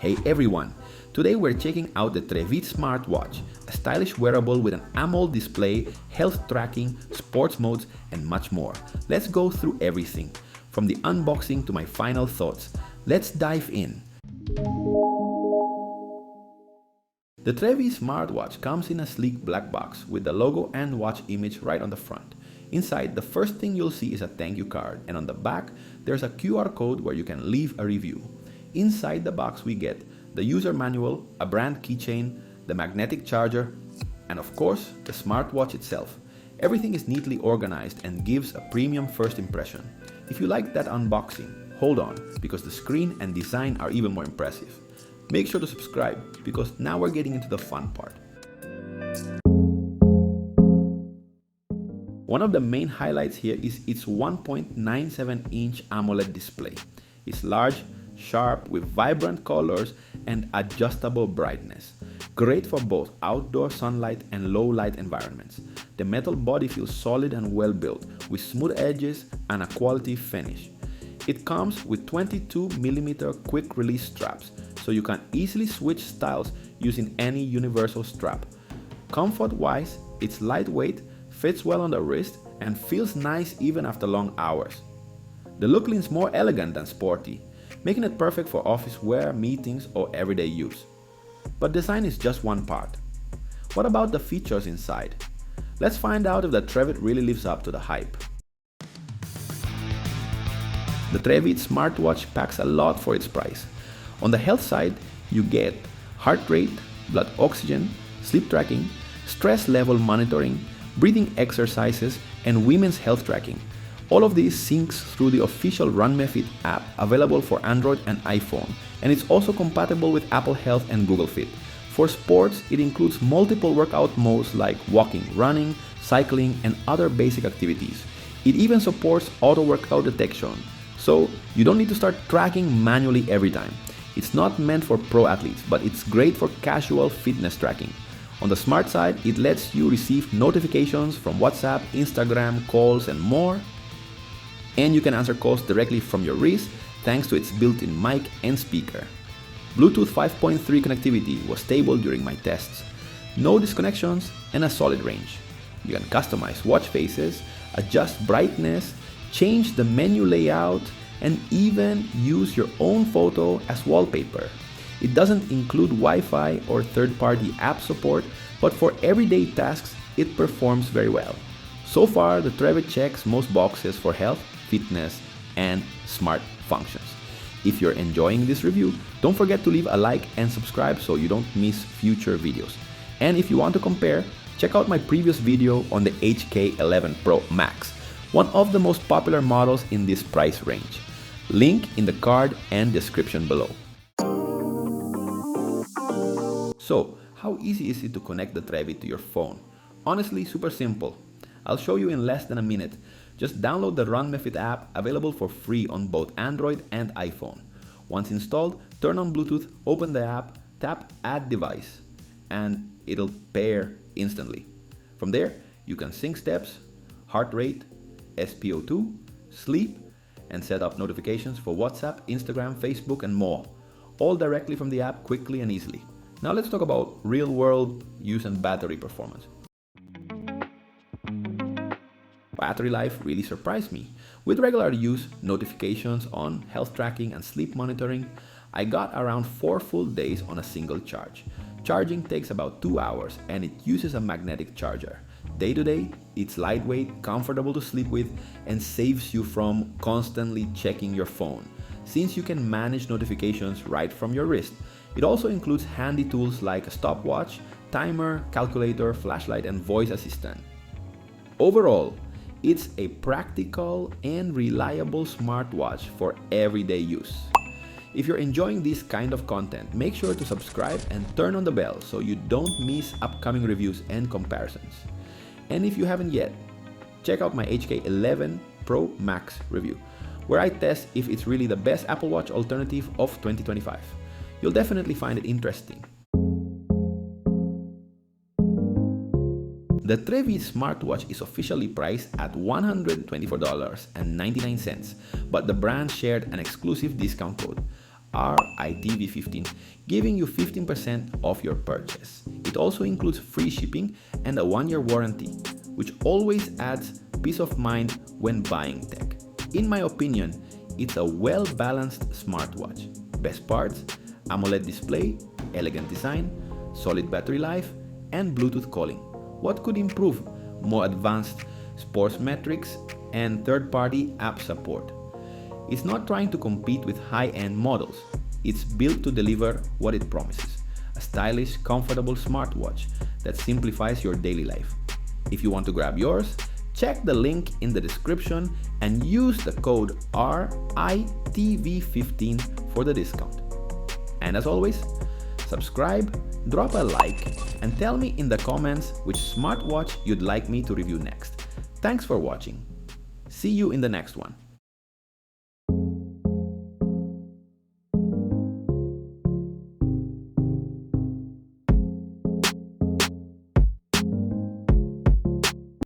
Hey everyone! Today we're checking out the Trevit Smartwatch, a stylish wearable with an AMOLED display, health tracking, sports modes, and much more. Let's go through everything, from the unboxing to my final thoughts. Let's dive in. The Trevit Smartwatch comes in a sleek black box with the logo and watch image right on the front. Inside, the first thing you'll see is a thank you card, and on the back, there's a QR code where you can leave a review. Inside the box we get the user manual, a brand keychain, the magnetic charger, and of course, the smartwatch itself. Everything is neatly organized and gives a premium first impression. If you like that unboxing, hold on, because the screen and design are even more impressive. Make sure to subscribe, because now we're getting into the fun part. One of the main highlights here is its 1.97-inch AMOLED display. It's large, sharp, with vibrant colors and adjustable brightness. Great for both outdoor sunlight and low light environments. The metal body feels solid and well built, with smooth edges and a quality finish. It comes with 22mm quick release straps, so you can easily switch styles using any universal strap. Comfort-wise, it's lightweight, fits well on the wrist, and feels nice even after long hours. The look leans more elegant than sporty, making it perfect for office wear, meetings, or everyday use. But design is just one part. What about the features inside? Let's find out if the Trevit really lives up to the hype. The Trevit Smartwatch packs a lot for its price. On the health side, you get heart rate, blood oxygen, sleep tracking, stress level monitoring, breathing exercises, and women's health tracking. All of these syncs through the official Runmefit app available for Android and iPhone, and it's also compatible with Apple Health and Google Fit. For sports, it includes multiple workout modes like walking, running, cycling, and other basic activities. It even supports auto workout detection, so you don't need to start tracking manually every time. It's not meant for pro athletes, but it's great for casual fitness tracking. On the smart side, it lets you receive notifications from WhatsApp, Instagram, calls, and more. And you can answer calls directly from your wrist thanks to its built-in mic and speaker. Bluetooth 5.3 connectivity was stable during my tests. No disconnections and a solid range. You can customize watch faces, adjust brightness, change the menu layout, and even use your own photo as wallpaper. It doesn't include Wi-Fi or third-party app support, but for everyday tasks, it performs very well. So far, the Trevit checks most boxes for health, fitness, and smart functions. If you're enjoying this review, don't forget to leave a like and subscribe so you don't miss future videos. And if you want to compare, check out my previous video on the HK11 Pro Max, one of the most popular models in this price range. Link in the card and description below. So, how easy is it to connect the Trevit to your phone? Honestly, super simple. I'll show you in less than a minute. Just download the Runmefit app, available for free on both Android and iPhone. Once installed, turn on Bluetooth, open the app, tap Add Device, and it'll pair instantly. From there, you can sync steps, heart rate, SpO2, sleep, and set up notifications for WhatsApp, Instagram, Facebook, and more, all directly from the app quickly and easily. Now let's talk about real-world use and battery performance. Battery life really surprised me. With regular use, notifications on, health tracking, and sleep monitoring, I got around 4 full days on a single charge. Charging takes about 2 hours, and it uses a magnetic charger. Day to day, it's lightweight, comfortable to sleep with, and saves you from constantly checking your phone, since you can manage notifications right from your wrist. It also includes handy tools like a stopwatch, timer, calculator, flashlight, and voice assistant. Overall, it's a practical and reliable smartwatch for everyday use. If you're enjoying this kind of content, make sure to subscribe and turn on the bell so you don't miss upcoming reviews and comparisons. And if you haven't yet, check out my HK11 Pro Max review, where I test if it's really the best Apple Watch alternative of 2025. You'll definitely find it interesting. The Trevit Smartwatch is officially priced at $124.99, but the brand shared an exclusive discount code. RITV15, giving you 15% off your purchase. It also includes free shipping and a 1-year warranty, which always adds peace of mind when buying tech. In my opinion, it's a well-balanced smartwatch. Best parts: AMOLED display, elegant design, solid battery life, and Bluetooth calling. What could improve? More advanced sports metrics and third-party app support. It's not trying to compete with high-end models. It's built to deliver what it promises: a stylish, comfortable smartwatch that simplifies your daily life. If you want to grab yours, check the link in the description and use the code RITV15 for the discount. And as always, subscribe, drop a like, and tell me in the comments which smartwatch you'd like me to review next. Thanks for watching. See you in the next one.